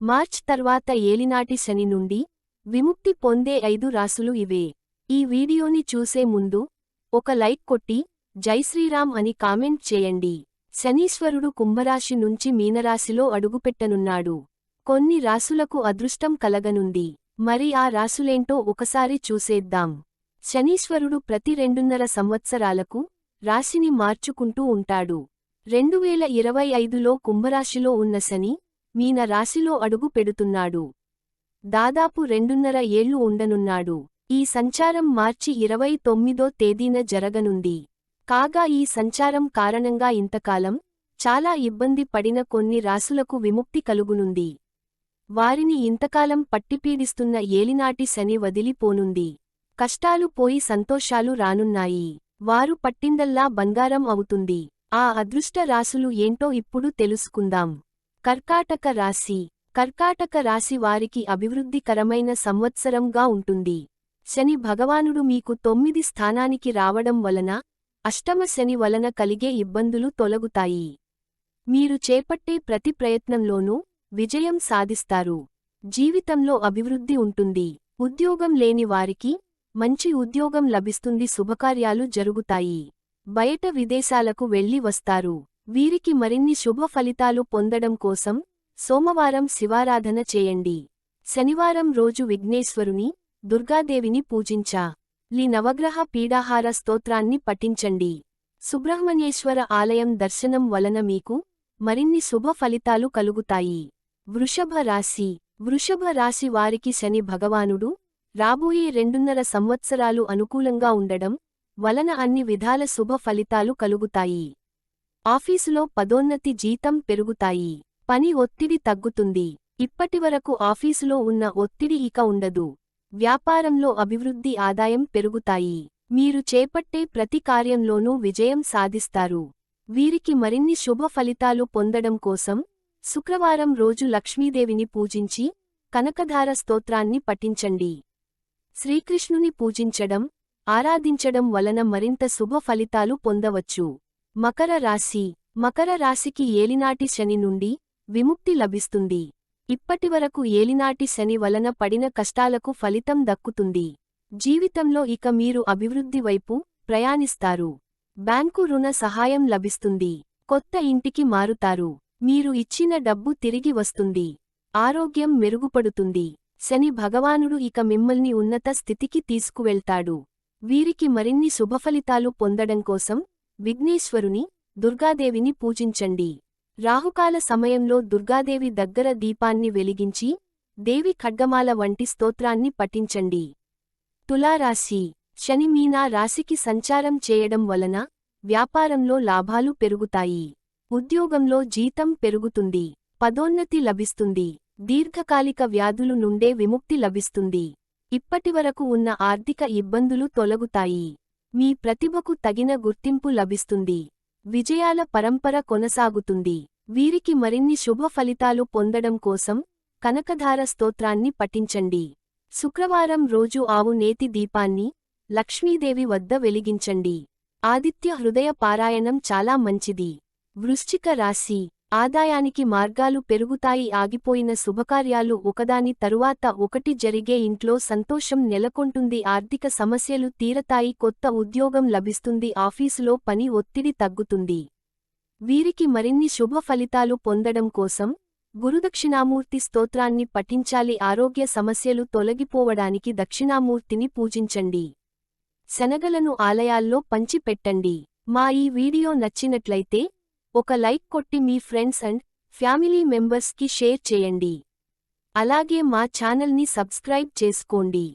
March తర్వాత ఏలినాటి శని నుండి విముక్తి పొందే 5 రాసులు ఇవే. ఈ వీడియోని చూసే ముందు ఒక లైక్ కొట్టి జై శ్రీరామ్ అని కామెంట్ చేయండి. శనీశ్వరుడు కుంభరాశి నుంచి మీనరాశిలో అడుగుపెట్టనున్నాడు. కొన్ని రాసులకు అదృష్టం కలగనుంది. మరి ఆ రాసులేంటో ఒకసారి చూసేద్దాం. శనీశ్వరుడు ప్రతి 2.5 సంవత్సరాలకు రాశిని మార్చుకుంటూ ఉంటాడు. 2025లో కుంభరాశిలో ఉన్న శని మీన రాశిలో అడుగు పెడుతున్నాడు. దాదాపు 2.5 ఏళ్లు ఉండనున్నాడు. ఈ సంచారం మార్చి 29దో తేదీన జరగనుంది. కాగా ఈ సంచారం కారణంగా ఇంతకాలం చాలా ఇబ్బంది పడిన కొన్ని రాసులకు విముక్తి కలుగునుంది. వారిని ఇంతకాలం పట్టిపీడిస్తున్న ఏలినాటి శని వదిలిపోనుంది. కష్టాలు పోయి సంతోషాలు రానున్నాయి. వారు పట్టిందల్లా బంగారం అవుతుంది. ఆ అదృష్ట రాసులు ఏంటో ఇప్పుడు తెలుసుకుందాం. కర్కాటక రాశి. కర్కాటక రాశి వారికి అభివృద్ధికరమైన సంవత్సరంగా ఉంటుంది. శని భగవానుడు మీకు 9 స్థానానికి రావడం వలన అష్టమ శని వలన కలిగే ఇబ్బందులు తొలగుతాయి. మీరు చేపట్టే ప్రతి ప్రయత్నంలోనూ విజయం సాధిస్తారు. జీవితంలో అభివృద్ధి ఉంటుంది. ఉద్యోగం లేని వారికి మంచి ఉద్యోగం లభిస్తుంది. శుభకార్యాలు జరుగుతాయి. బయట విదేశాలకు వెళ్లి వస్తారు. వీరికి మరిన్ని శుభ ఫలితాలు పొందడం కోసం సోమవారం శివారాధన చేయండి. శనివారం రోజు విఘ్నేశ్వరుని, దుర్గాదేవిని పూజించా. నవగ్రహ పీడాహార స్తోత్రాన్ని పఠించండి. సుబ్రహ్మణ్యేశ్వర ఆలయం దర్శనం వలన మీకు మరిన్ని శుభ ఫలితాలు కలుగుతాయి. వృషభ రాశి. వృషభ రాశి వారికి శని భగవానుడు రాబోయే 2.5 సంవత్సరాలు అనుకూలంగా ఉండడం వలన అన్ని విధాల శుభ ఫలితాలు కలుగుతాయి. ఆఫీసులో పదోన్నతి, జీతం పెరుగుతాయి. పని ఒత్తిడి తగ్గుతుంది. ఇప్పటివరకు ఆఫీసులో ఉన్న ఒత్తిడి ఇక ఉండదు. వ్యాపారంలో అభివృద్ధి, ఆదాయం పెరుగుతాయి. మీరు చేపట్టే ప్రతి కార్యంలోనూ విజయం సాధిస్తారు. వీరికి మరిన్ని శుభ ఫలితాలు పొందడం కోసం శుక్రవారం రోజు లక్ష్మీదేవిని పూజించి కనకధార స్తోత్రాన్ని పఠించండి. శ్రీకృష్ణుని పూజించడం, ఆరాధించడం వలన మరింత శుభ ఫలితాలు పొందవచ్చు. మకర రాశి. మకర రాశికి ఏలినాటి శని నుండి విముక్తి లభిస్తుంది. ఇప్పటివరకు ఏలినాటి శని వలన పడిన కష్టాలకు ఫలితం దక్కుతుంది. జీవితంలో ఇక మీరు అభివృద్ధి వైపు ప్రయాణిస్తారు. బ్యాంకు రుణ సహాయం లభిస్తుంది. కొత్త ఇంటికి మారుతారు. మీరు ఇచ్చిన డబ్బు తిరిగి వస్తుంది. ఆరోగ్యం మెరుగుపడుతుంది. శని భగవానుడు ఇక మిమ్మల్ని ఉన్నత స్థితికి తీసుకువెళ్తాడు. వీరికి మరిన్ని శుభఫలితాలు పొందడం కోసం విఘ్నేశ్వరుని, దుర్గాదేవిని పూజించండి. రాహుకాల సమయంలో దుర్గాదేవి దగ్గర దీపాన్ని వెలిగించి దేవి ఖడ్గమాల వంటి స్తోత్రాన్ని పఠించండి. తులారాశి. శని మీనా రాశికి సంచారం చేయడం వలన వ్యాపారంలో లాభాలు పెరుగుతాయి. ఉద్యోగంలో జీతం పెరుగుతుంది. పదోన్నతి లభిస్తుంది. దీర్ఘకాలిక వ్యాధులు నుండే విముక్తి లభిస్తుంది. ఇప్పటివరకు ఉన్న ఆర్థిక ఇబ్బందులు తొలగుతాయి. మీ ప్రతిభకు తగిన గుర్తింపు లభిస్తుంది. విజయాల పరంపర కొనసాగుతుంది. వీరికి మరిన్ని శుభ ఫలితాలు పొందడం కోసం కనకధార స్తోత్రాన్ని పఠించండి. శుక్రవారం రోజు ఆవు నేతి దీపాన్ని లక్ష్మీదేవి వద్ద వెలిగించండి. ఆదిత్య హృదయ పారాయణం చాలా మంచిది. వృశ్చిక రాశి. ఆదాయానికి మార్గాలు పెరుగుతాయి. ఆగిపోయిన శుభకార్యాలు ఒకదాని తరువాత ఒకటి జరిగే. ఇంట్లో సంతోషం నెలకొంటుంది. ఆర్థిక సమస్యలు తీరతాయి. కొత్త ఉద్యోగం లభిస్తుంది. ఆఫీసులో పని ఒత్తిడి తగ్గుతుంది. వీరికి మరిన్ని శుభ ఫలితాలు పొందడం కోసం గురుదక్షిణామూర్తి స్తోత్రాన్ని పఠించాలి. ఆరోగ్య సమస్యలు తొలగిపోవడానికి దక్షిణామూర్తిని పూజించండి. శనగలను ఆలయాల్లో పంచిపెట్టండి. మా ఈ వీడియో నచ్చినట్లయితే ఒక లైక్ కొట్టి మీ ఫ్రెండ్స్ అండ్ ఫ్యామిలీ మెంబర్స్కి షేర్ చేయండి. అలాగే మా ఛానల్ని సబ్స్క్రైబ్ చేసుకోండి.